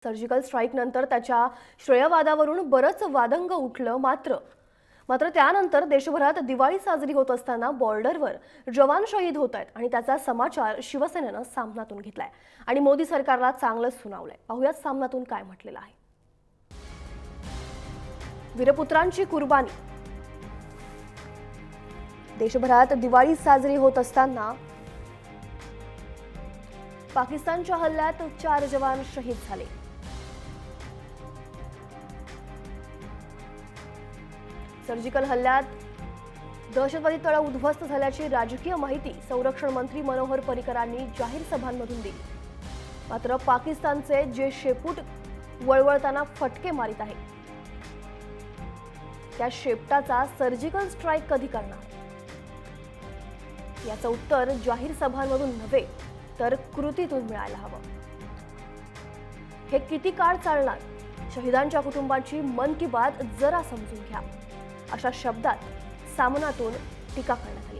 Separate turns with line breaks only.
Surgical strike नंतर त्याच्या श्रेयवादावरून बरंच वादंग उठलं. मात्र त्यानंतर देशभरात दिवाळी साजरी होत असताना बॉर्डरवर जवान शहीद होत आहेत आणि त्याचा समाचार शिवसेनेनं सामनातून घेतलाय आणि मोदी सरकारला चांगलंच सुनावलंय. पाहुयात सामनातून काय म्हटलेलं आहे. वीरपुत्रांची कुर्बानी. देशभरात दिवाळी साजरी होत असताना पाकिस्तानच्या हल्ल्यात 4 जवान शहीद झाले. सर्जिकल हल्ल्यात दहशतवादी तळ उद्ध्वस्त झाल्याची राजकीय माहिती संरक्षण मंत्री मनोहर पर्रिकरांनी जाहीर सभांमधून दिली. मात्र पाकिस्तानचे जे शेपूट वळवळताना फटके मारित आहे त्या शेपटाचा सर्जिकल स्ट्राईक कधी करणार, याचं उत्तर जाहीर सभांमधून नव्हे तर कृतीतून मिळायला हवं. हे किती काळ चालणार, शहीदांच्या कुटुंबाची मन की बात जरा समजून घ्या, अशा शब्दात सामनातून टीका करण्यात आली.